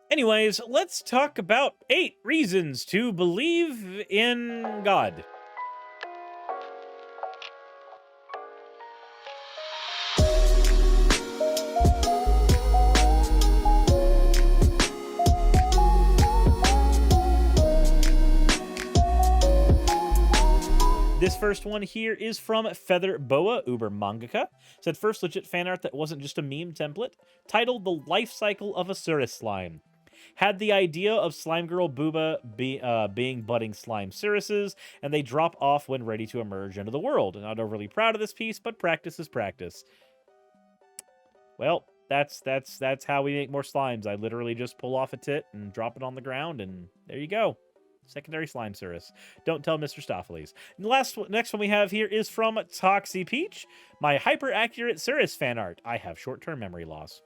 Anyways, let's talk about 8 reasons to believe in God. This first one here is from Feather Boa Uber Mangaka. Said first legit fan art that wasn't just a meme template, titled The Life Cycle of a Suris Slime. Had the idea of Slime Girl Booba being budding slime Surises, and they drop off when ready to emerge into the world. Not overly proud of this piece, but practice is practice. Well, that's how we make more slimes. I literally just pull off a tit and drop it on the ground, and there you go. Secondary slime Suris. Don't tell Mr. Stopheles. Next one we have here is from Toxie Peach. My hyper-accurate Suris fan art. I have short-term memory loss.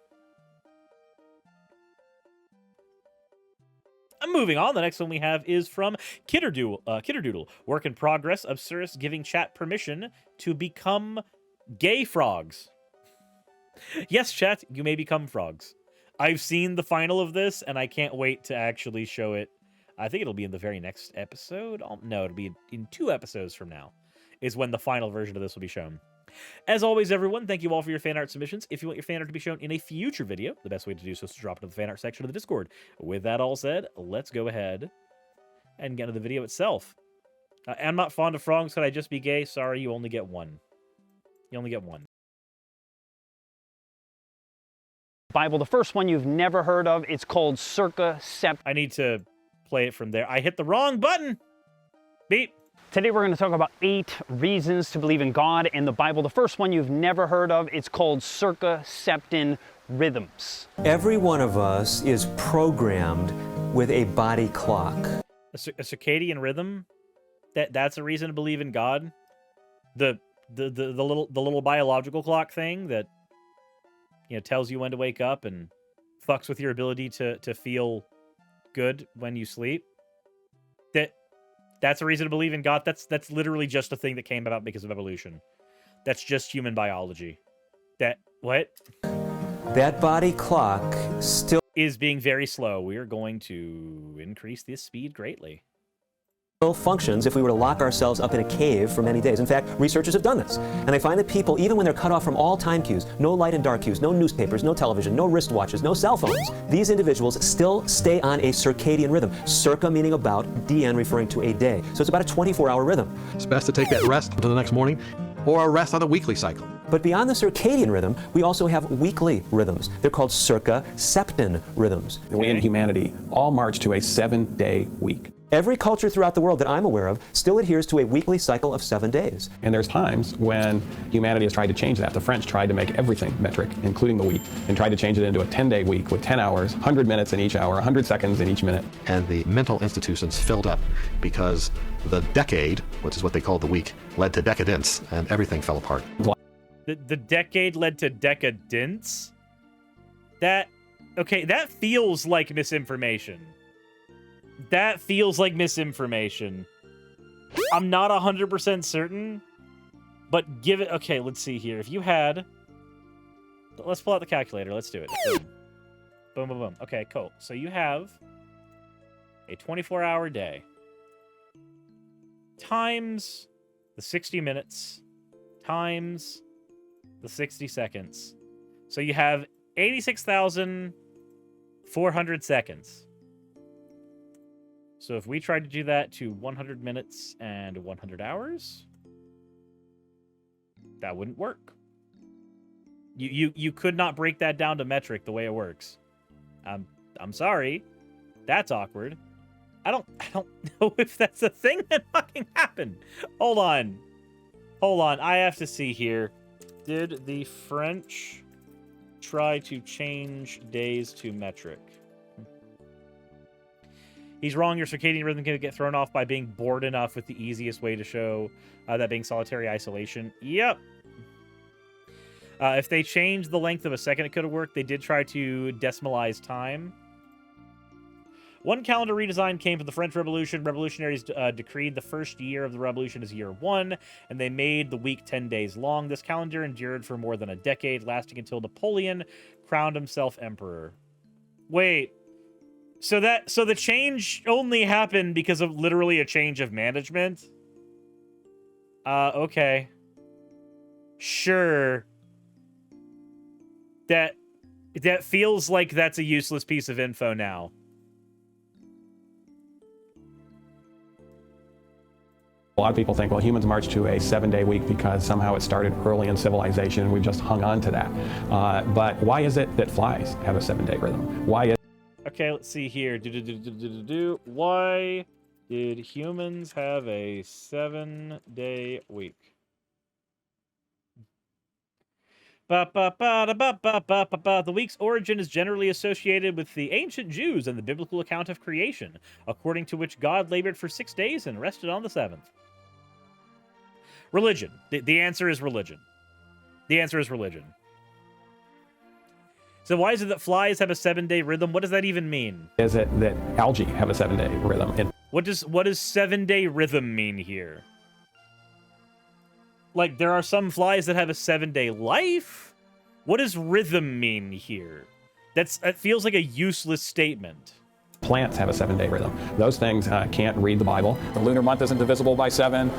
Moving on, the next one we have is from Kitterdoodle. Work in progress of Suris giving chat permission to become gay frogs. Yes, chat, you may become frogs. I've seen the final of this, and I can't wait to actually show it. I think it'll be in the very next episode. No, it'll be in 2 episodes from now is when the final version of this will be shown. As always, everyone, thank you all for your fan art submissions. If you want your fan art to be shown in a future video, the best way to do so is to drop it in the fan art section of the Discord. With that all said, let's go ahead and get into the video itself. I'm not fond of frogs. Could I just be gay? Sorry, you only get one. You only get one. Bible, the first one you've never heard of, it's called Circa Sept. I need to play it from there. I hit the wrong button. Beep. Today we're going to talk about 8 reasons to believe in God and the Bible. The first one you've never heard of, it's called Circa Septan rhythms. Every one of us is programmed with a body clock. A circadian rhythm? That's a reason to believe in God? The little biological clock thing that, you know, tells you when to wake up and fucks with your ability to feel good when you sleep? That's a reason to believe in God. That's literally just a thing that came about because of evolution. That's just human biology. What? That body clock still is being very slow. We are going to increase this speed greatly. Functions if we were to lock ourselves up in a cave for many days. In fact, researchers have done this. And they find that people, even when they're cut off from all time cues, no light and dark cues, no newspapers, no television, no wristwatches, no cell phones, these individuals still stay on a circadian rhythm. Circa meaning about, DN referring to a day. So it's about a 24-hour rhythm. It's best to take that rest until the next morning or a rest on a weekly cycle. But beyond the circadian rhythm, we also have weekly rhythms. They're called circa septan rhythms. We in humanity all march to a 7-day week. Every culture throughout the world that I'm aware of still adheres to a weekly cycle of 7 days. And there's times when humanity has tried to change that. The French tried to make everything metric, including the week, and tried to change it into a 10-day week with 10 hours, 100 minutes in each hour, 100 seconds in each minute. And the mental institutions filled up because the decade, which is what they called the week, led to decadence, and everything fell apart. The decade led to decadence? That feels like misinformation. That feels like misinformation. I'm not 100% certain, but give it... Okay, let's see here. If you had... Let's pull out the calculator. Let's do it. Boom. Boom, boom, boom. Okay, cool. So you have a 24-hour day times the 60 minutes times the 60 seconds. So you have 86,400 seconds. So if we tried to do that to 100 minutes and 100 hours, that wouldn't work. You could not break that down to metric the way it works. I'm sorry. That's awkward. I don't know if that's a thing that fucking happened. Hold on. I have to see here. Did the French try to change days to metric? He's wrong. Your circadian rhythm can get thrown off by being bored enough with the easiest way to show that being solitary isolation. Yep. If they changed the length of a second, it could have worked. They did try to decimalize time. One calendar redesign came from the French Revolution. Revolutionaries decreed the first year of the revolution as year 1, and they made the week 10 days long. This calendar endured for more than a decade, lasting until Napoleon crowned himself emperor. Wait. So the change only happened because of literally a change of management? Okay. Sure. That feels like that's a useless piece of info now. A lot of people think, well, humans marched to a 7-day week because somehow it started early in civilization and we've just hung on to that. But why is it that flies have a 7-day rhythm? Why is Okay, let's see here. Why did humans have a 7-day week? The week's origin is generally associated with the ancient Jews and the biblical account of creation, according to which God labored for 6 days and rested on the 7th. Religion. The answer is religion. The answer is religion. So why is it that flies have a 7-day rhythm? What does that even mean? it that algae have a 7-day rhythm? What does 7-day rhythm mean here? Like, there are some flies that have a 7-day life? What does rhythm mean here? That feels like a useless statement. Plants have a 7-day rhythm. Those things can't read the Bible. The lunar month isn't divisible by 7.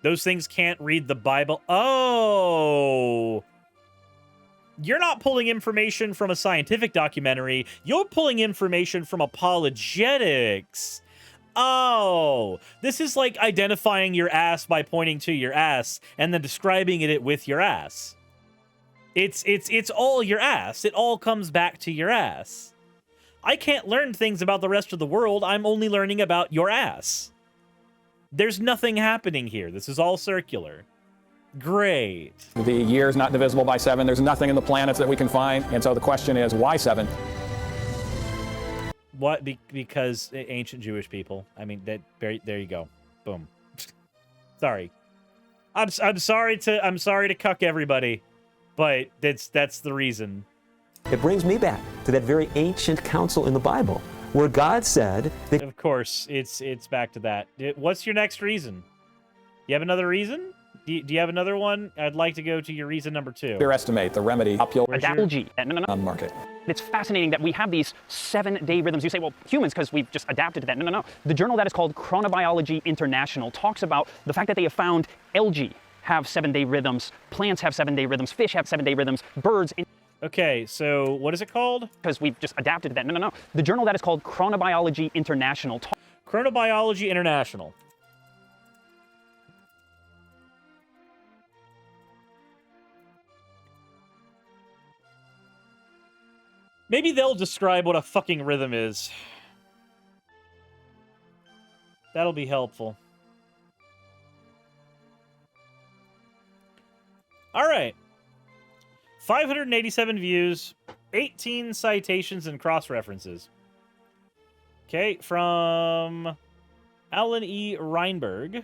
Those things can't read the Bible. Oh! You're not pulling information from a scientific documentary. You're pulling information from apologetics. Oh, this is like identifying your ass by pointing to your ass and then describing it with your ass. It's all your ass. It all comes back to your ass. I can't learn things about the rest of the world. I'm only learning about your ass. There's nothing happening here. This is all circular. Great. The year is not divisible by 7. There's nothing in the planets that we can find. And so the question is, why 7? What? Because ancient Jewish people. I mean, there you go. Boom. Sorry. I'm sorry to cuck everybody, but that's the reason. It brings me back to that very ancient council in the Bible where God said that... Of course, it's back to that. What's your next reason? You have another reason? Do you have another one? I'd like to go to your reason number 2. Underestimate the remedy. Algae. No. On market. It's fascinating that we have these 7-day rhythms. You say, well, humans, because we've just adapted to that. No. The journal that is called Chronobiology International talks about the fact that they have found algae have 7-day rhythms, plants have 7-day rhythms, fish have 7-day rhythms, birds... Okay, so what is it called? Because we've just adapted to that. No. The journal that is called Chronobiology International... Chronobiology International. Maybe they'll describe what a fucking rhythm is. That'll be helpful. All right. 587 views, 18 citations and cross-references. Okay, from Alan E. Reinberg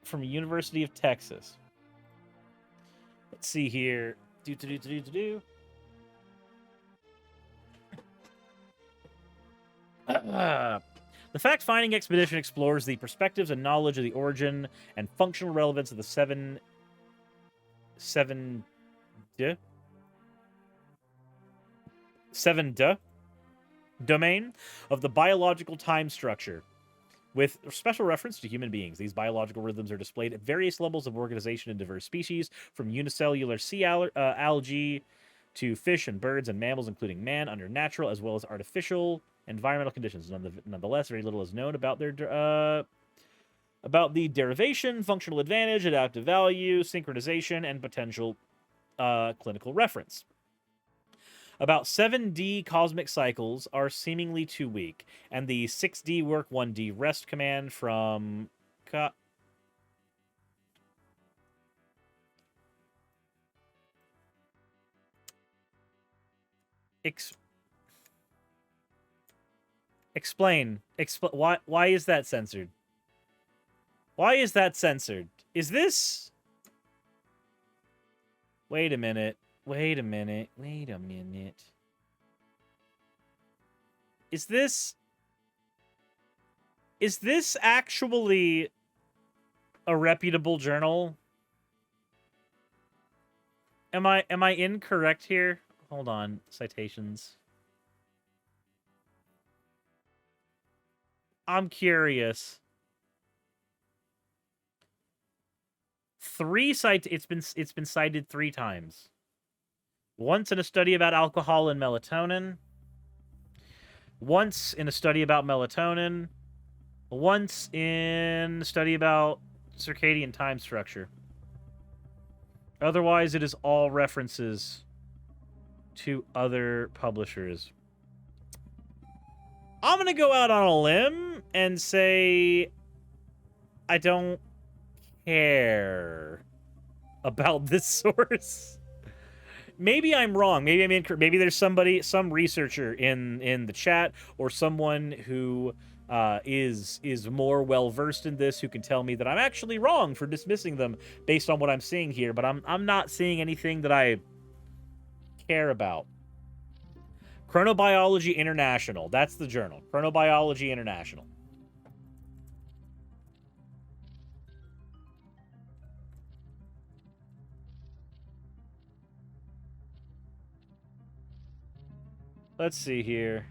from University of Texas. Let's see here. The fact-finding expedition explores the perspectives and knowledge of the origin and functional relevance of the 7 domain of the biological time structure, with special reference to human beings. These biological rhythms are displayed at various levels of organization in diverse species, from unicellular sea algae to fish and birds and mammals, including man, under natural as well as artificial environmental conditions. Nonetheless, very little is known about their about the derivation, functional advantage, adaptive value, synchronization, and potential clinical reference. About 7D cosmic cycles are seemingly too weak, and the 6D work 1D rest command from Explain. Why is that censored? Why is that censored? Is this... Wait a minute. Is this actually a reputable journal? Am I incorrect here? Hold on. Citations. I'm curious. It's been cited 3 times. Once in a study about alcohol and melatonin. Once in a study about melatonin. Once in a study about circadian time structure. Otherwise, it is all references to other publishers. I'm going to go out on a limb and say I don't care about this source. Maybe I'm wrong. Maybe I'm incorrect. Maybe there's some researcher in the chat or someone who is more well-versed in this who can tell me that I'm actually wrong for dismissing them based on what I'm seeing here, but I'm not seeing anything that I care about. Chronobiology International. That's the journal. Chronobiology International. Let's see here.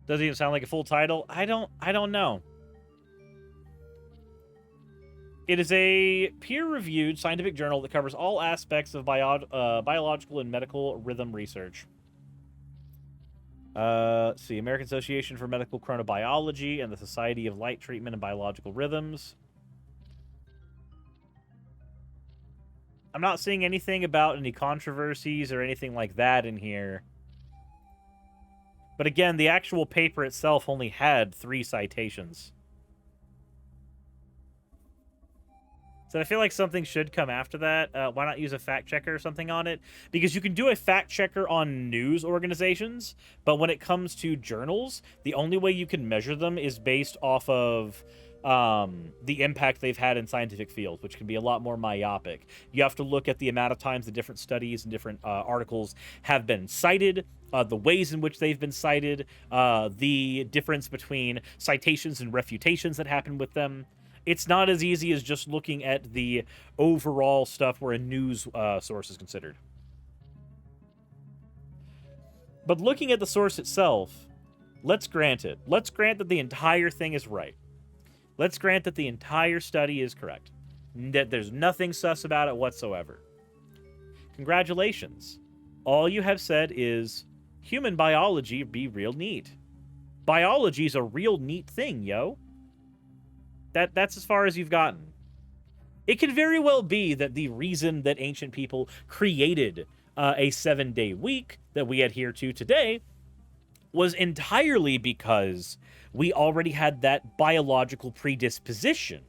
Doesn't even sound like a full title. I don't know. It is a peer-reviewed scientific journal that covers all aspects of biological and medical rhythm research. Let's see. American Association for Medical Chronobiology and the Society of Light Treatment and Biological Rhythms. I'm not seeing anything about any controversies or anything like that in here. But again, the actual paper itself only had 3 citations. So I feel like something should come after that. Why not use a fact checker or something on it? Because you can do a fact checker on news organizations, but when it comes to journals, the only way you can measure them is based off of the impact they've had in scientific fields, which can be a lot more myopic. You have to look at the amount of times the different studies and different articles have been cited, the ways in which they've been cited, the difference between citations and refutations that happen with them. It's not as easy as just looking at the overall stuff where a news source is considered. But looking at the source itself, let's grant it. Let's grant that the entire thing is right. Let's grant that the entire study is correct. That there's nothing sus about it whatsoever. Congratulations. All you have said is, human biology be real neat. Biology's a real neat thing, yo. That's as far as you've gotten. It could very well be that the reason that ancient people created a 7-day week that we adhere to today was entirely because we already had that biological predisposition.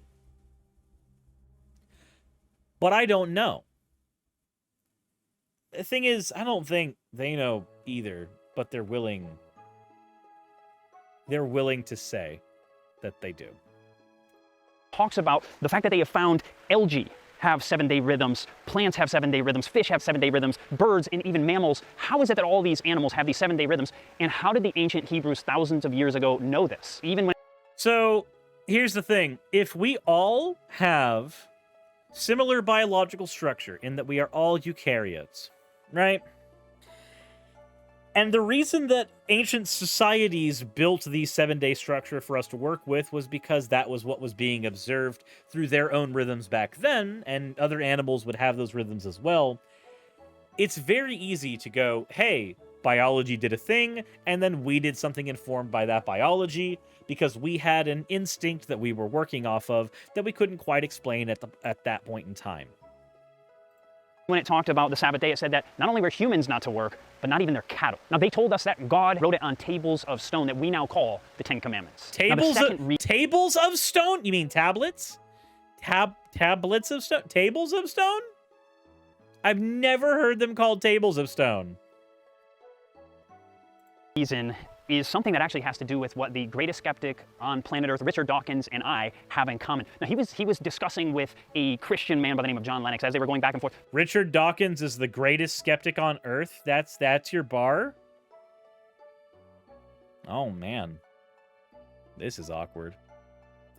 But I don't know. The thing is, I don't think they know either, but they're willing to say that they do. Talks about the fact that they have found algae have 7-day rhythms, plants have 7-day rhythms, fish have 7-day rhythms, birds and even mammals. How is it that all these animals have these 7-day rhythms? And how did the ancient Hebrews thousands of years ago know this? Even when... So, here's the thing. If we all have similar biological structure in that we are all eukaryotes, right? And the reason that ancient societies built the 7-day structure for us to work with was because that was what was being observed through their own rhythms back then, and other animals would have those rhythms as well. It's very easy to go, hey, biology did a thing, and then we did something informed by that biology, because we had an instinct that we were working off of that we couldn't quite explain at that point in time. When it talked about the Sabbath day, it said that not only were humans not to work, but not even their cattle. Now, they told us that God wrote it on tables of stone that we now call the 10 Commandments. Tables of stone? You mean tablets? Tablets of stone? Tables of stone? I've never heard them called tables of stone. Reason is something that actually has to do with what the greatest skeptic on planet Earth, Richard Dawkins, and I have in common. Now, he was discussing with a Christian man by the name of John Lennox as they were going back and forth. Richard Dawkins is the greatest skeptic on Earth? That's your bar? Oh, man. This is awkward.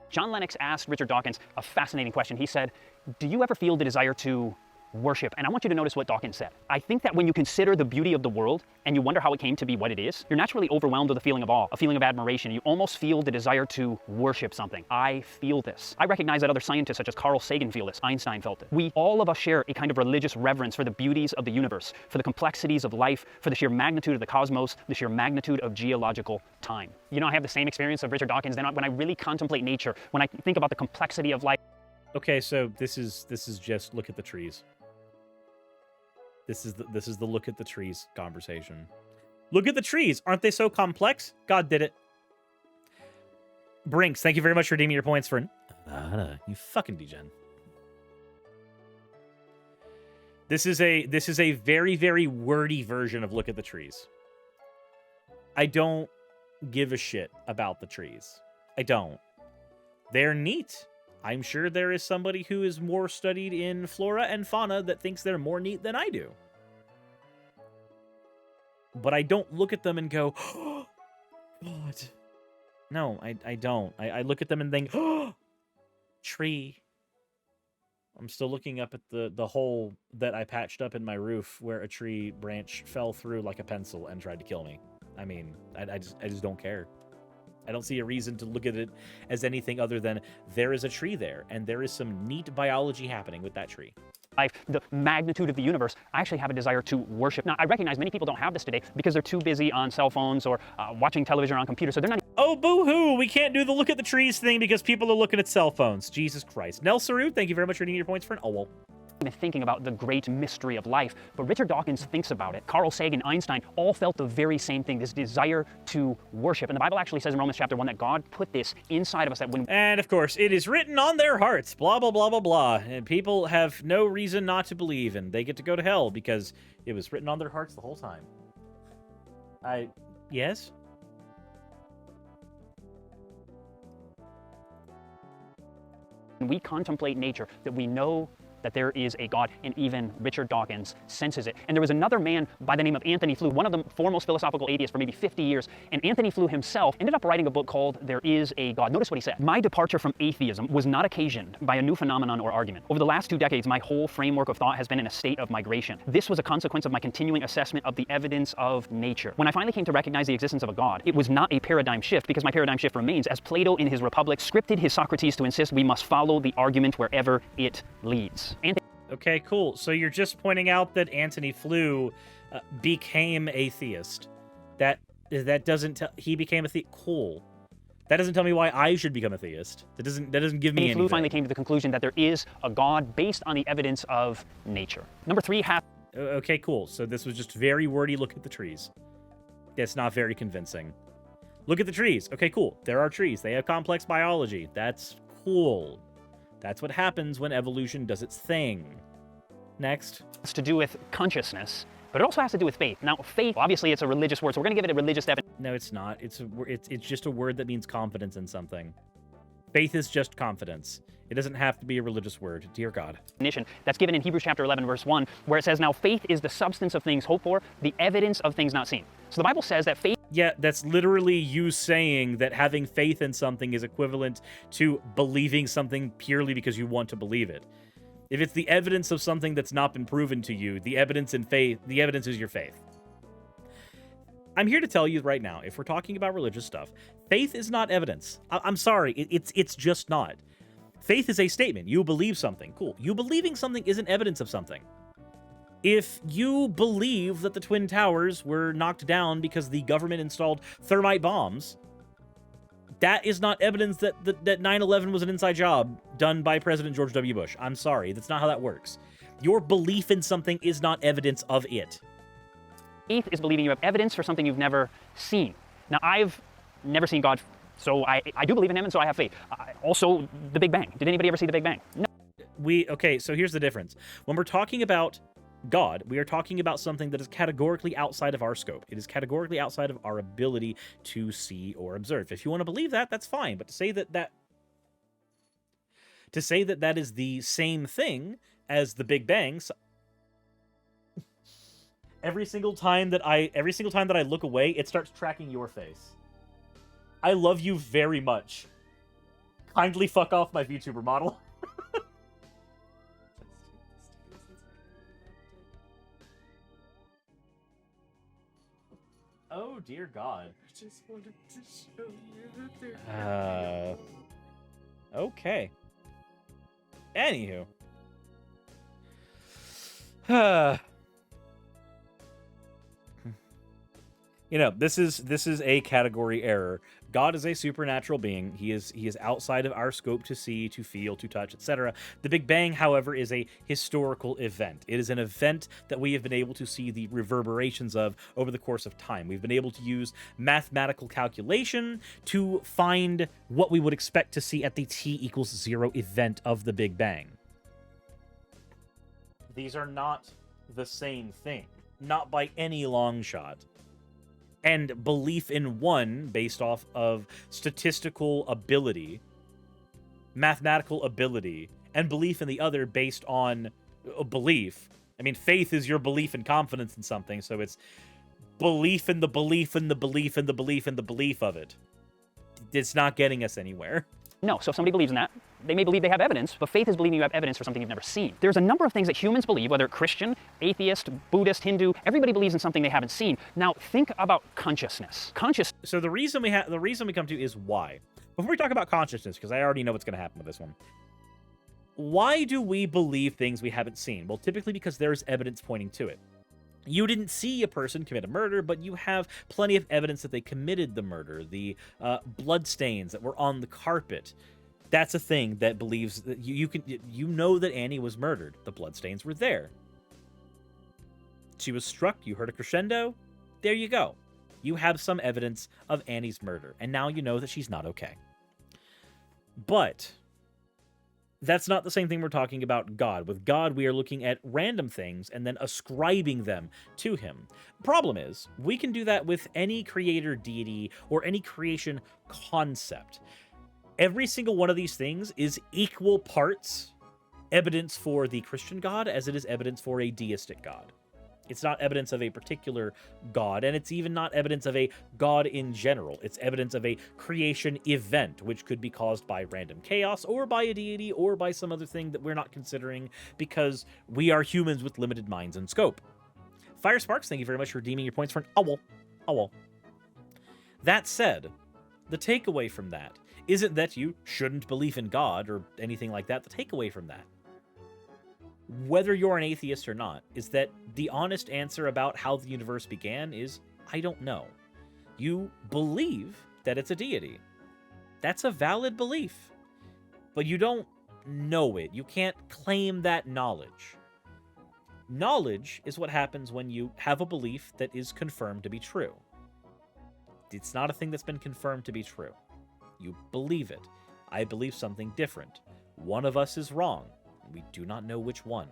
John Lennox asked Richard Dawkins a fascinating question. He said, do you ever feel the desire to worship. And I want you to notice what Dawkins said. I think that when you consider the beauty of the world and you wonder how it came to be what it is, you're naturally overwhelmed with a feeling of awe, a feeling of admiration. You almost feel the desire to worship something. I feel this. I recognize that other scientists such as Carl Sagan feel this. Einstein felt it. All of us share a kind of religious reverence for the beauties of the universe, for the complexities of life, for the sheer magnitude of the cosmos, the sheer magnitude of geological time. You know, I have the same experience of Richard Dawkins. Then when I really contemplate nature, when I think about the complexity of life. Okay, so this is just look at the trees. This is the look at the trees conversation. Look at the trees. Aren't they so complex? God did it. Brinks, thank you very much for redeeming your points for you fucking degen. This is a very, very wordy version of look at the trees. I don't give a shit about the trees. I don't. They're neat. I'm sure there is somebody who is more studied in flora and fauna that thinks they're more neat than I do. But I don't look at them and go, oh, God. No, I don't. I look at them and think, oh, tree. I'm still looking up at the hole that I patched up in my roof where a tree branch fell through like a pencil and tried to kill me. I mean, I just don't care. I don't see a reason to look at it as anything other than there is a tree there, and there is some neat biology happening with that tree. The magnitude of the universe, I actually have a desire to worship. Now, I recognize many people don't have this today because they're too busy on cell phones or watching television or on computers, so they're not. Oh, boo-hoo! We can't do the look at the trees thing because people are looking at cell phones. Jesus Christ. Nelsaru, thank you very much for redeeming your points for an owl. Even thinking about the great mystery of life, but Richard Dawkins thinks about it. Carl Sagan, Einstein, all felt the very same thing, this desire to worship. And the Bible actually says in Romans chapter 1 that God put this inside of us that when... And of course, it is written on their hearts, blah, blah, blah, blah, blah. And people have no reason not to believe, and they get to go to hell because it was written on their hearts the whole time. Yes? When we contemplate nature, that we know that there is a God, and even Richard Dawkins senses it. And there was another man by the name of Anthony Flew, one of the foremost philosophical atheists for maybe 50 years, and Anthony Flew himself ended up writing a book called There Is a God. Notice what he said. My departure from atheism was not occasioned by a new phenomenon or argument. Over the last 2 decades, my whole framework of thought has been in a state of migration. This was a consequence of my continuing assessment of the evidence of nature. When I finally came to recognize the existence of a God, it was not a paradigm shift, because my paradigm shift remains, as Plato in his Republic scripted his Socrates to insist we must follow the argument wherever it leads. Okay, cool. So you're just pointing out that Anthony Flew became atheist. That doesn't tell he became a theist. Cool. That doesn't tell me why I should become a theist. That doesn't give me anything. Flew finally came to the conclusion that there is a God based on the evidence of nature. Number 3, okay, cool. So this was just very wordy. Look at the trees. It's not very convincing. Look at the trees. Okay, cool. There are trees. They have complex biology. That's cool. That's what happens when evolution does its thing. Next. It's to do with consciousness, but it also has to do with faith. Now, faith, obviously, it's a religious word, so we're going to give it a religious definition. No, it's not. It's just a word that means confidence in something. Faith is just confidence. It doesn't have to be a religious word. Dear God. That's given in Hebrews chapter 11, verse 1, where it says, now faith is the substance of things hoped for, the evidence of things not seen. So the Bible says that faith... Yeah, that's literally you saying that having faith in something is equivalent to believing something purely because you want to believe it. If it's the evidence of something that's not been proven to you, the evidence is your faith. I'm here to tell you right now, if we're talking about religious stuff, faith is not evidence. I'm sorry, it's just not. Faith is a statement. You believe something. Cool. You believing something isn't evidence of something. If you believe that the Twin Towers were knocked down because the government installed thermite bombs, that is not evidence that 9/11 was an inside job done by President George W. Bush. I'm sorry. That's not how that works. Your belief in something is not evidence of it. Faith is believing you have evidence for something you've never seen. Now, I've never seen God, so I do believe in him, and so I have faith. Also, the Big Bang. Did anybody ever see the Big Bang? No. Okay, so here's the difference. When we're talking about God, we are talking about something that is categorically outside of our scope. It is categorically outside of our ability to see or observe. If you want to believe that, that's fine. But to say that is the same thing as the Big Bang, every single time that I look away, it starts tracking your face. I love you very much. Kindly fuck off my VTuber model. Oh, dear God. I just wanted to show you that they're Okay. Anywho. You know, this is a category error. God is a supernatural being. He is outside of our scope to see, to feel, to touch, etc. The Big Bang, however, is a historical event. It is an event that we have been able to see the reverberations of over the course of time. We've been able to use mathematical calculation to find what we would expect to see at the t=0 event of the Big Bang. These are not the same thing, not by any long shot. And belief in one based off of statistical ability, mathematical ability, and belief in the other based on a belief. I mean, faith is your belief and confidence in something, so it's belief in the belief in the belief in the belief in the belief of it. It's not getting us anywhere. No, so if somebody believes in that, they may believe they have evidence, but faith is believing you have evidence for something you've never seen. There's a number of things that humans believe, whether Christian, atheist, Buddhist, Hindu, everybody believes in something they haven't seen. Now, think about consciousness. So the reason we come to is why. Before we talk about consciousness, because I already know what's going to happen with this one. Why do we believe things we haven't seen? Well, typically because there's evidence pointing to it. You didn't see a person commit a murder, but you have plenty of evidence that they committed the murder. The blood stains that were on the carpet. That's a thing that believes that you know that Annie was murdered. The blood stains were there. She was struck. You heard a crescendo. There you go. You have some evidence of Annie's murder, and now you know that she's not okay. But that's not the same thing we're talking about God. With God, we are looking at random things and then ascribing them to him. Problem is, we can do that with any creator deity or any creation concept. Every single one of these things is equal parts evidence for the Christian God as it is evidence for a deistic God. It's not evidence of a particular god, and it's even not evidence of a god in general. It's evidence of a creation event, which could be caused by random chaos, or by a deity, or by some other thing that we're not considering, because we are humans with limited minds and scope. Fire Sparks, thank you very much for redeeming your points for an owl. Owl. That said, the takeaway from that isn't that you shouldn't believe in God, or anything like that. The takeaway from that, whether you're an atheist or not, is that the honest answer about how the universe began is, I don't know. You believe that it's a deity. That's a valid belief. But you don't know it. You can't claim that knowledge. Knowledge is what happens when you have a belief that is confirmed to be true. It's not a thing that's been confirmed to be true. You believe it. I believe something different. One of us is wrong. We do not know which one.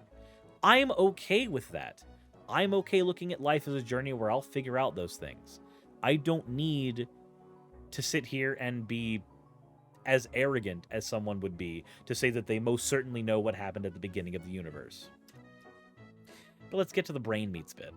I'm okay with that. I'm okay looking at life as a journey where I'll figure out those things. I don't need to sit here and be as arrogant as someone would be to say that they most certainly know what happened at the beginning of the universe. But let's get to the brain meats bit.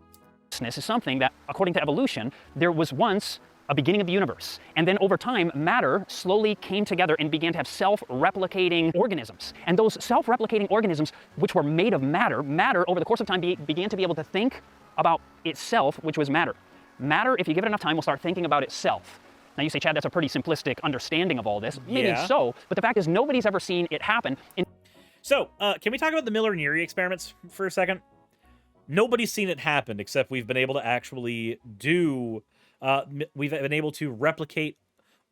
Is something that, according to evolution, there was once a beginning of the universe. And then over time, matter slowly came together and began to have self-replicating organisms. And those self-replicating organisms, which were made of matter, over the course of time began to be able to think about itself, which was matter. Matter, if you give it enough time, will start thinking about itself. Now you say, Chad, that's a pretty simplistic understanding of all this. Maybe so, but the fact is nobody's ever seen it happen. So, can we talk about the Miller and Urey experiments for a second? Nobody's seen it happen, except we've been able to actually do... we've been able to replicate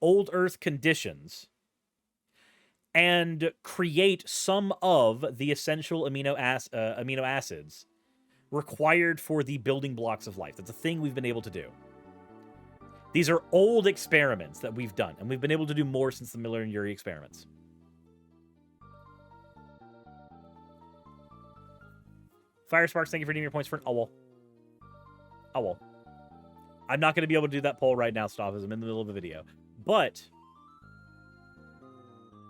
old Earth conditions and create some of the essential amino acids required for the building blocks of life. That's a thing we've been able to do. These are old experiments that we've done, and we've been able to do more since the Miller and Urey experiments. Fire Sparks, thank you for redeeming your points for an owl. Owl. I'm not going to be able to do that poll right now, Stop, as I'm in the middle of a video. But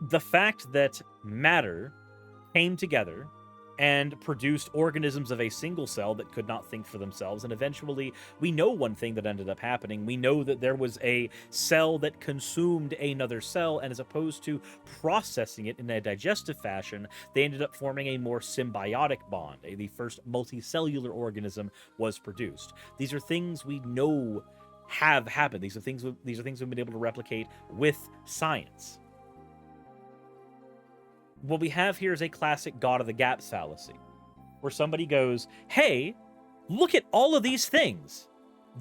the fact that matter came together and produced organisms of a single cell that could not think for themselves, and eventually we know one thing that ended up happening. We know that there was a cell that consumed another cell, and as opposed to processing it in a digestive fashion, they ended up forming a more symbiotic bond. The first multicellular organism was produced. These are things we know have happened. These are things we've been able to replicate with science. What we have here is a classic God of the Gaps fallacy, where somebody goes, hey, look at all of these things.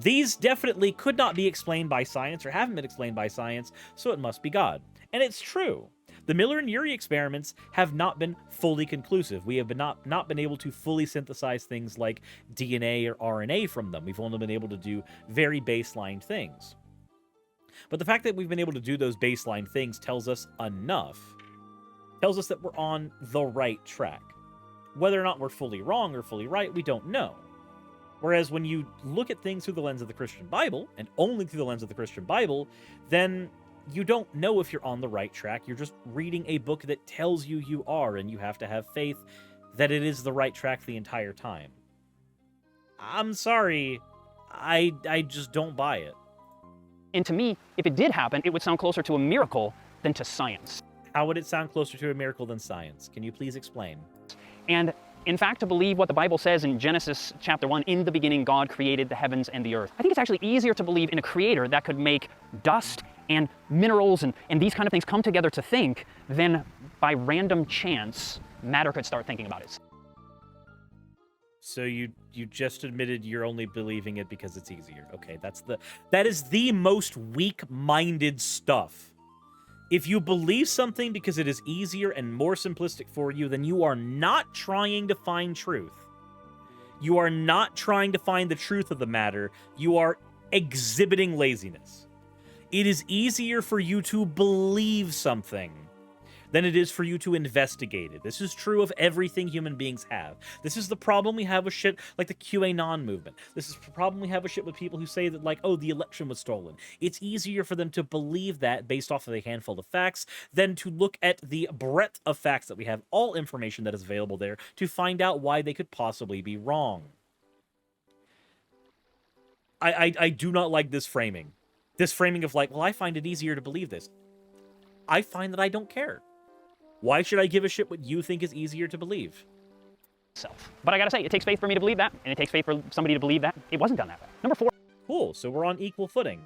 These definitely could not be explained by science or haven't been explained by science, so it must be God. And it's true. The Miller and Urey experiments have not been fully conclusive. We have not been able to fully synthesize things like DNA or RNA from them. We've only been able to do very baseline things. But the fact that we've been able to do those baseline things tells us enough. Tells us that we're on the right track. Whether or not we're fully wrong or fully right, we don't know. Whereas when you look at things through the lens of the Christian Bible, and only through the lens of the Christian Bible, then you don't know if you're on the right track. You're just reading a book that tells you you are, and you have to have faith that it is the right track the entire time. I'm sorry, I just don't buy it. And to me, if it did happen, it would sound closer to a miracle than to science. How would it sound closer to a miracle than science? Can you please explain? And in fact, to believe what the Bible says in Genesis chapter 1, in the beginning God created the heavens and the earth. I think it's actually easier to believe in a creator that could make dust and minerals and these kind of things come together to think than by random chance matter could start thinking about it. So you just admitted you're only believing it because it's easier. Okay, that is the most weak-minded stuff. If you believe something because it is easier and more simplistic for you, then you are not trying to find truth. You are not trying to find the truth of the matter. You are exhibiting laziness. It is easier for you to believe something than it is for you to investigate it. This is true of everything human beings have. This is the problem we have with shit like the QAnon movement. This is the problem we have with shit with people who say that, like, oh, the election was stolen. It's easier for them to believe that based off of a handful of facts than to look at the breadth of facts that we have, all information that is available there, to find out why they could possibly be wrong. I do not like this framing. This framing of like, well, I find it easier to believe this. I find that I don't care. Why should I give a shit what you think is easier to believe? But I gotta say, it takes faith for me to believe that, and it takes faith for somebody to believe that it wasn't done that way. Number 4. Cool, so we're on equal footing.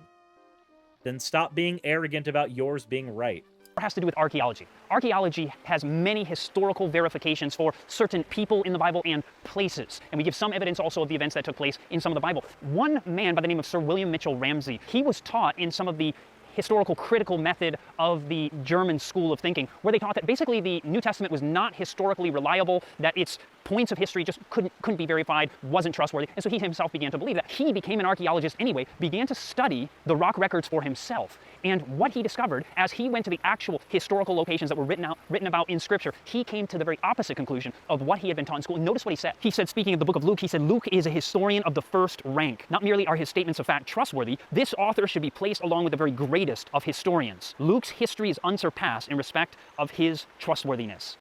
Then stop being arrogant about yours being right. Has to do with archaeology. Archaeology has many historical verifications for certain people in the Bible and places. And we give some evidence also of the events that took place in some of the Bible. One man by the name of Sir William Mitchell Ramsay, he was taught in some of the historical critical method of the German school of thinking, where they taught that basically the New Testament was not historically reliable, that its points of history just couldn't be verified, wasn't trustworthy. And so he himself began to believe that. He became an archaeologist anyway, began to study the rock records for himself. And what he discovered, as he went to the actual historical locations that were written about in Scripture, he came to the very opposite conclusion of what he had been taught in school. And notice what he said. He said, speaking of the book of Luke, he said, Luke is a historian of the first rank. Not merely are his statements of fact trustworthy, this author should be placed along with the very greatest of historians. Luke's history is unsurpassed in respect of his trustworthiness.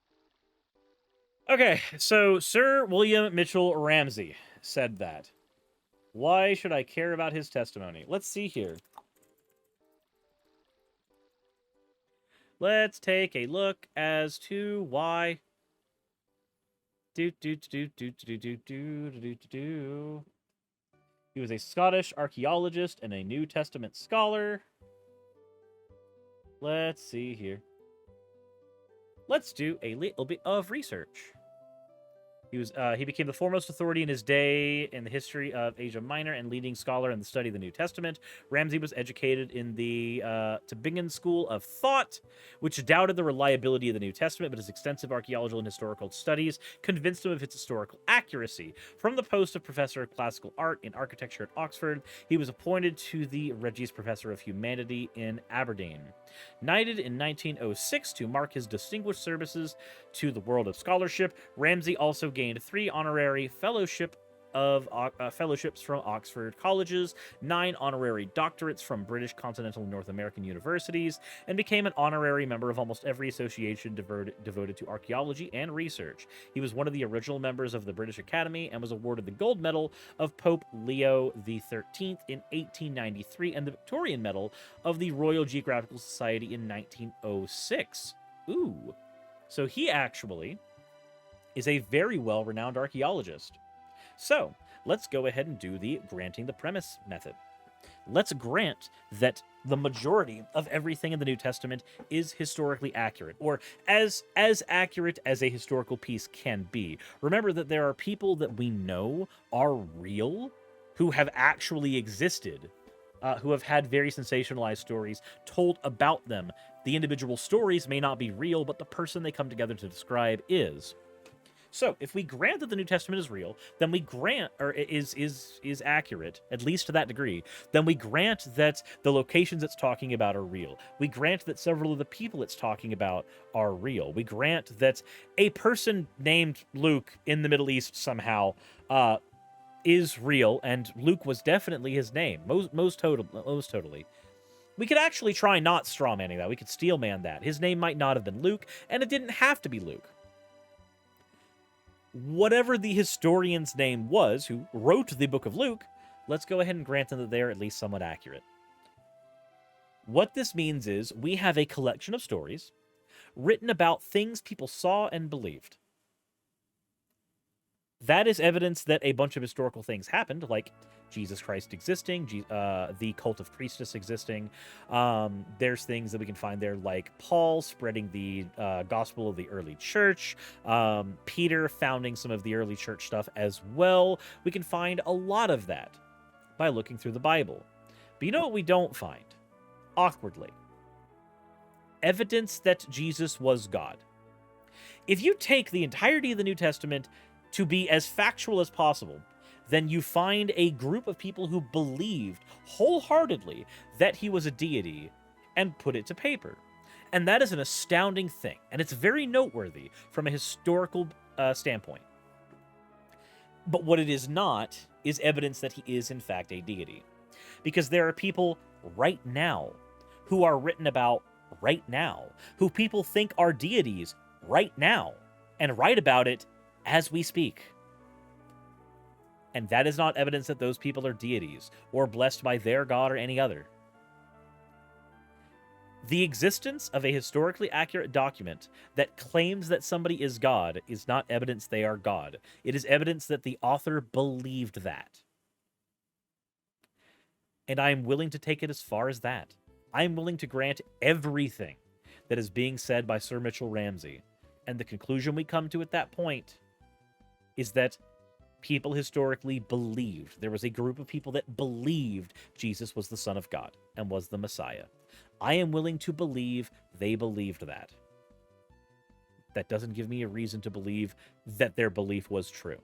Okay, so Sir William Mitchell Ramsay said that. Why should I care about his testimony? Let's see here. Let's take a look as to why. He was a Scottish archaeologist and a New Testament scholar. Let's see here. Let's do a little bit of research. He became the foremost authority in his day in the history of Asia Minor and leading scholar in the study of the New Testament. Ramsay was educated in the Tübingen School of Thought, which doubted the reliability of the New Testament, but his extensive archaeological and historical studies convinced him of its historical accuracy. From the post of Professor of Classical Art in Architecture at Oxford, he was appointed to the Regius Professor of Humanity in Aberdeen. Knighted in 1906 to mark his distinguished services to the world of scholarship, Ramsay also gained 3 honorary fellowships from Oxford colleges, 9 honorary doctorates from British continental and North American universities, and became an honorary member of almost every association devoted to archaeology and research. He was one of the original members of the British Academy and was awarded the Gold Medal of Pope Leo XIII in 1893 and the Victorian Medal of the Royal Geographical Society in 1906. Ooh. So he actually is a very well-renowned archaeologist. So, let's go ahead and do the granting the premise method. let's grant that the majority of everything in the New Testament is historically accurate, or as accurate as a historical piece can be. Remember that there are people that we know are real, who have actually existed, who have had very sensationalized stories told about them. The individual stories may not be real, but the person they come together to describe is. So, if we grant that the New Testament is real, then we grant, or is accurate, at least to that degree, then we grant that the locations it's talking about are real. We grant that several of the people it's talking about are real. We grant that a person named Luke in the Middle East somehow is real, and Luke was definitely his name, most totally. We could actually try not strawmanning that. We could steelman that. His name might not have been Luke, and it didn't have to be Luke. Whatever the historian's name was who wrote the book of Luke, let's go ahead and grant them that they are at least somewhat accurate. What this means is we have a collection of stories written about things people saw and believed. That is evidence that a bunch of historical things happened, like Jesus Christ existing, the cult of priestess existing. There's things that we can find there, like Paul spreading the gospel of the early church, Peter founding some of the early church stuff as well. We can find a lot of that by looking through the Bible. But you know what we don't find? Awkwardly. Evidence that Jesus was God. If you take the entirety of the New Testament to be as factual as possible, then you find a group of people who believed wholeheartedly that he was a deity and put it to paper. And that is an astounding thing, and it's very noteworthy from a historical standpoint. But what it is not is evidence that he is in fact a deity. Because there are people right now who are written about right now, who people think are deities right now, and write about it as we speak. And that is not evidence that those people are deities or blessed by their god or any other. The existence of a historically accurate document that claims that somebody is God is not evidence they are God. It is evidence that the author believed that. And I am willing to take it as far as that. I am willing to grant everything that is being said by Sir Mitchell Ramsay. And the conclusion we come to at that point is that people historically believed. There was a group of people that believed Jesus was the Son of God and was the Messiah. I am willing to believe they believed that. That doesn't give me a reason to believe that their belief was true.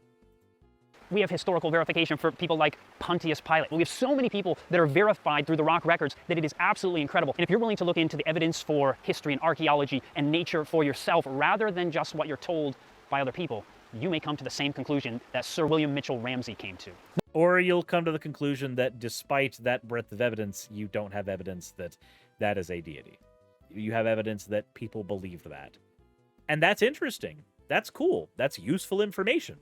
We have historical verification for people like Pontius Pilate. We have so many people that are verified through the rock records that it is absolutely incredible. And if you're willing to look into the evidence for history and archaeology and nature for yourself, rather than just what you're told by other people, you may come to the same conclusion that Sir William Mitchell Ramsay came to. Or you'll come to the conclusion that despite that breadth of evidence, you don't have evidence that that is a deity. You have evidence that people believed that. And that's interesting. That's cool. That's useful information.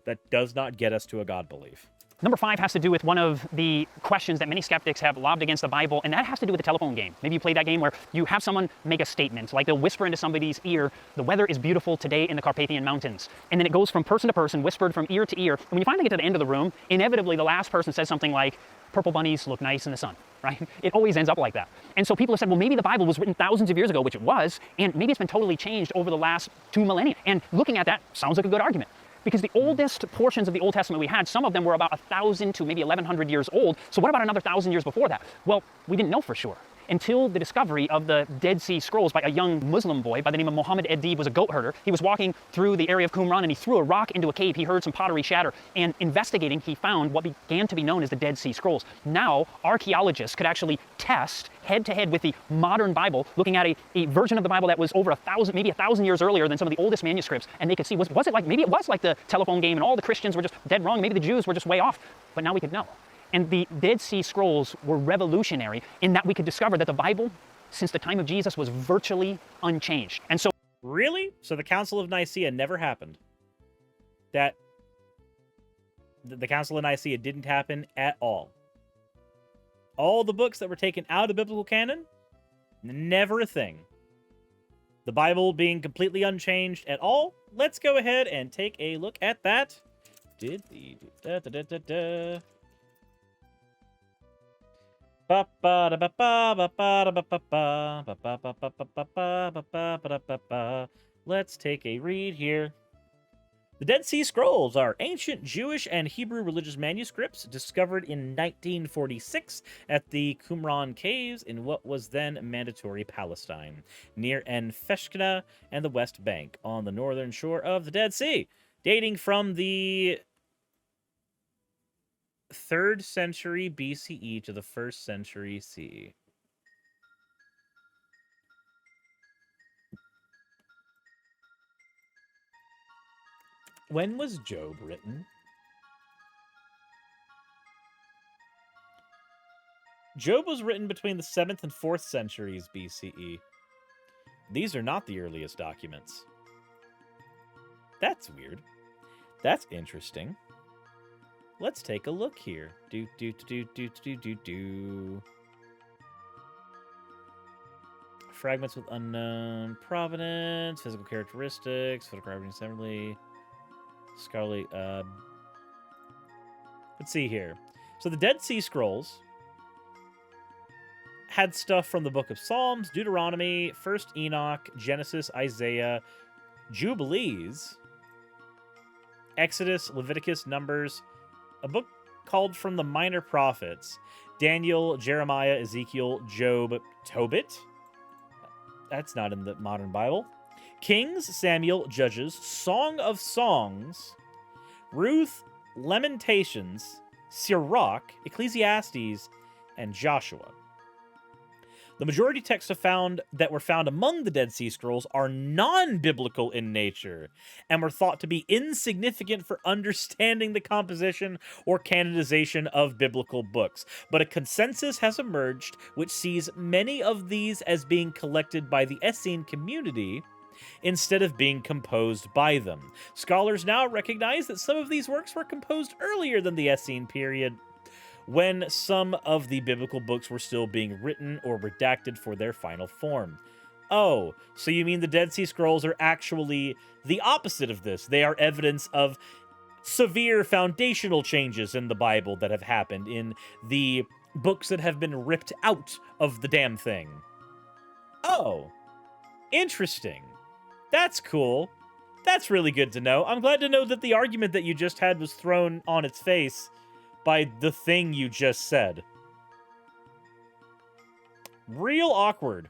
That does not get us to a God belief. Number 5 has to do with one of the questions that many skeptics have lobbed against the Bible, and that has to do with the telephone game. Maybe you play that game where you have someone make a statement, like they'll whisper into somebody's ear, the weather is beautiful today in the Carpathian Mountains. And then it goes from person to person, whispered from ear to ear. And when you finally get to the end of the room, inevitably the last person says something like, purple bunnies look nice in the sun, right? It always ends up like that. And so people have said, well, maybe the Bible was written thousands of years ago, which it was, and maybe it's been totally changed over the last 2 millennia. And looking at that sounds like a good argument. Because the oldest portions of the Old Testament we had, some of them were about 1,000 to maybe 1,100 years old. So what about another 1,000 years before that? Well, we didn't know for sure. Until the discovery of the Dead Sea Scrolls by a young Muslim boy by the name of Muhammad Edib, was a goat herder. He was walking through the area of Qumran and he threw a rock into a cave. He heard some pottery shatter, and investigating, he found what began to be known as the Dead Sea Scrolls. Now, archaeologists could actually test head-to-head with the modern Bible, looking at a version of the Bible that was over 1,000, maybe 1,000 years earlier than some of the oldest manuscripts, and they could see, was it like, maybe it was like the telephone game and all the Christians were just dead wrong, maybe the Jews were just way off, but now we could know. And the Dead Sea Scrolls were revolutionary in that we could discover that the Bible, since the time of Jesus, was virtually unchanged. And so... Really? So the Council of Nicaea never happened? That... The Council of Nicaea didn't happen at all? All the books that were taken out of the biblical canon? Never a thing. The Bible being completely unchanged at all? Let's go ahead and take a look at that. Let's take a read here. The Dead Sea Scrolls are ancient Jewish and Hebrew religious manuscripts discovered in 1946 at the Qumran Caves in what was then Mandatory Palestine, near En Feshkna and the West Bank, on the northern shore of the Dead Sea, dating from the 3rd century BCE to the 1st century CE. When was Job written? Job was written between the 7th and 4th centuries BCE. These are not the earliest documents. That's weird. That's interesting. Let's take a look here. Fragments with unknown provenance, physical characteristics, photographed separately. Scarlet, let's see here. So the Dead Sea Scrolls had stuff from the Book of Psalms, Deuteronomy, 1st Enoch, Genesis, Isaiah, Jubilees, Exodus, Leviticus, Numbers, a book called From the Minor Prophets, Daniel, Jeremiah, Ezekiel, Job, Tobit. That's not in the modern Bible. Kings, Samuel, Judges, Song of Songs, Ruth, Lamentations, Sirach, Ecclesiastes, and Joshua. The majority texts that were found among the Dead Sea Scrolls are non-biblical in nature and were thought to be insignificant for understanding the composition or canonization of biblical books. But a consensus has emerged which sees many of these as being collected by the Essene community instead of being composed by them. Scholars now recognize that some of these works were composed earlier than the Essene period, when some of the biblical books were still being written or redacted for their final form. Oh, so you mean the Dead Sea Scrolls are actually the opposite of this? They are evidence of severe foundational changes in the Bible that have happened in the books that have been ripped out of the damn thing. Oh, interesting. That's cool. That's really good to know. I'm glad to know that the argument that you just had was thrown on its face by the thing you just said. Real awkward.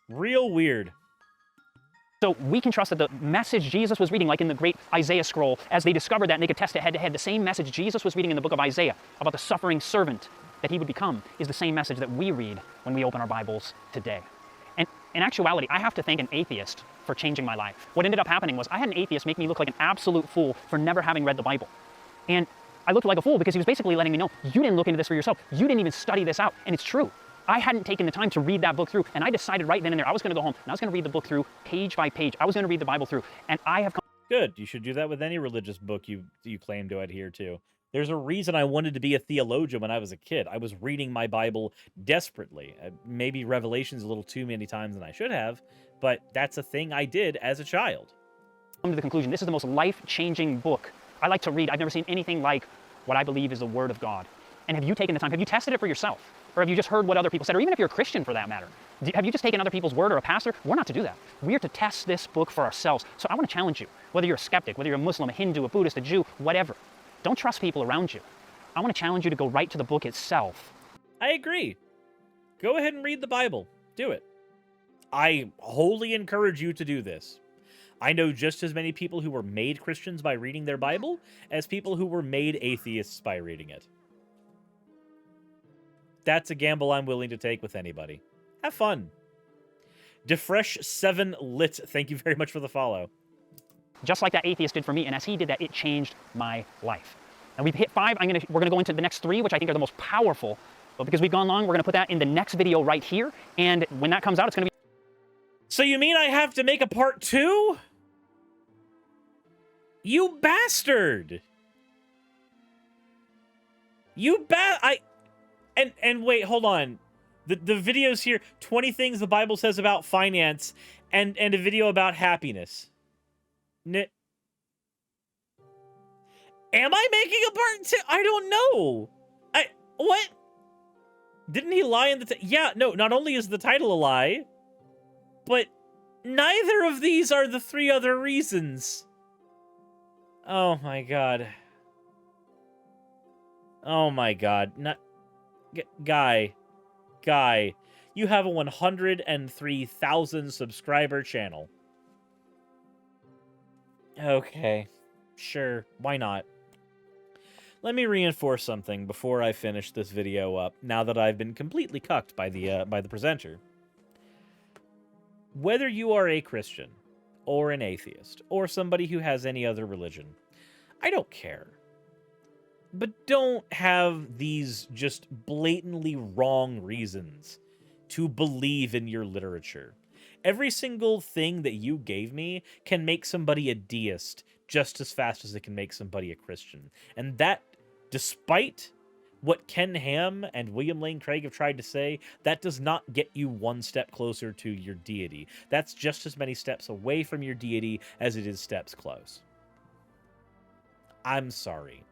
Real weird. So we can trust that the message Jesus was reading, like in the great Isaiah scroll, as they discovered that and they could test it head-to-head, the same message Jesus was reading in the book of Isaiah about the suffering servant that he would become is the same message that we read when we open our Bibles today. And in actuality, I have to thank an atheist for changing my life. What ended up happening was I had an atheist make me look like an absolute fool for never having read the Bible. And I looked like a fool because he was basically letting me know, you didn't look into this for yourself. You didn't even study this out. And it's true. I hadn't taken the time to read that book through. And I decided right then and there, I was going to go home and I was going to read the book through page by page. I was going to read the Bible through. And I have come. Good. You should do that with any religious book you claim to adhere to. There's a reason I wanted to be a theologian when I was a kid. I was reading my Bible desperately. Maybe Revelation's a little too many times than I should have, but that's a thing I did as a child. Come to the conclusion, this is the most life-changing book I like to read. I've never seen anything like what I believe is the Word of God. And have you taken the time? Have you tested it for yourself? Or have you just heard what other people said? Or even if you're a Christian for that matter, have you just taken other people's word or a pastor? We're not to do that. We're to test this book for ourselves. So I want to challenge you, whether you're a skeptic, whether you're a Muslim, a Hindu, a Buddhist, a Jew, whatever. Don't trust people around you. I want to challenge you to go right to the book itself. I agree. Go ahead and read the Bible. Do it. I wholly encourage you to do this. I know just as many people who were made Christians by reading their Bible as people who were made atheists by reading it. That's a gamble I'm willing to take with anybody. Have fun. Defresh7 Lit, thank you very much for the follow. Just like that atheist did for me, and as he did that, it changed my life. And we've hit 5. We're going to go into the next 3, which I think are the most powerful. But because we've gone long, we're going to put that in the next video right here. And when that comes out, it's going to be... So you mean I have to make a part 2? You bastard! And wait, hold on. The videos here, 20 things the Bible says about finance, and a video about happiness. Am I making a part 2? I don't know. What? Didn't he lie in the... Yeah, no, not only is the title a lie, but neither of these are the 3 other reasons. Oh my god. Oh my god. Not... Guy, you have a 103,000 subscriber channel. Okay, sure, why not? Let me reinforce something before I finish this video up, now that I've been completely cucked by the presenter. Whether you are a Christian, or an atheist, or somebody who has any other religion, I don't care. But don't have these just blatantly wrong reasons to believe in your literature. Every single thing that you gave me can make somebody a deist just as fast as it can make somebody a Christian. And that, despite what Ken Ham and William Lane Craig have tried to say, that does not get you one step closer to your deity. That's just as many steps away from your deity as it is steps close. I'm sorry.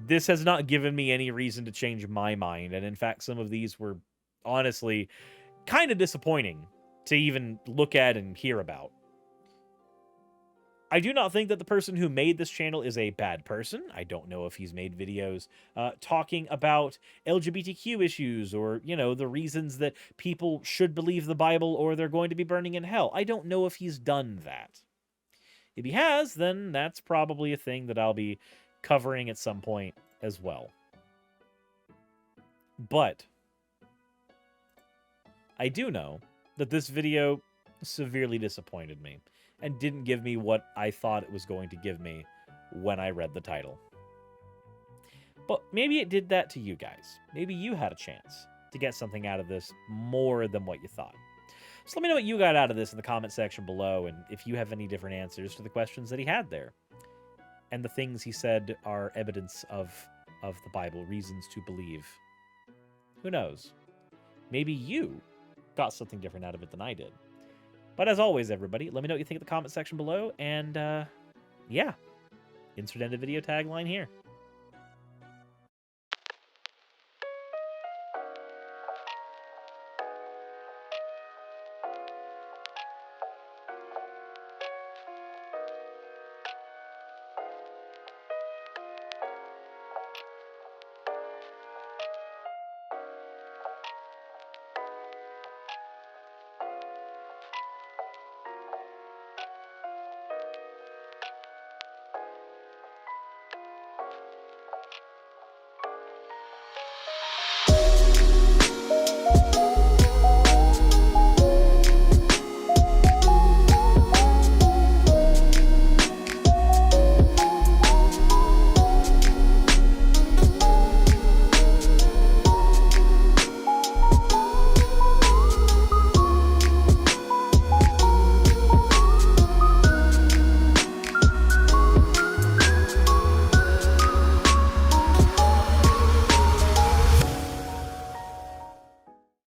This has not given me any reason to change my mind, and in fact, some of these were honestly kind of disappointing to even look at and hear about. I do not think that the person who made this channel is a bad person. I don't know if he's made videos talking about LGBTQ issues or, you know, the reasons that people should believe the Bible or they're going to be burning in hell. I don't know if he's done that. If he has, then that's probably a thing that I'll be covering at some point as well. But I do know that this video severely disappointed me and didn't give me what I thought it was going to give me when I read the title. But maybe it did that to you guys. Maybe you had a chance to get something out of this more than what you thought. So let me know what you got out of this in the comment section below, and if you have any different answers to the questions that he had there. And the things he said are evidence of the Bible, reasons to believe. Who knows? Maybe you got something different out of it than I did. But as always, everybody, let me know what you think in the comment section below, and yeah, insert end of video tagline here.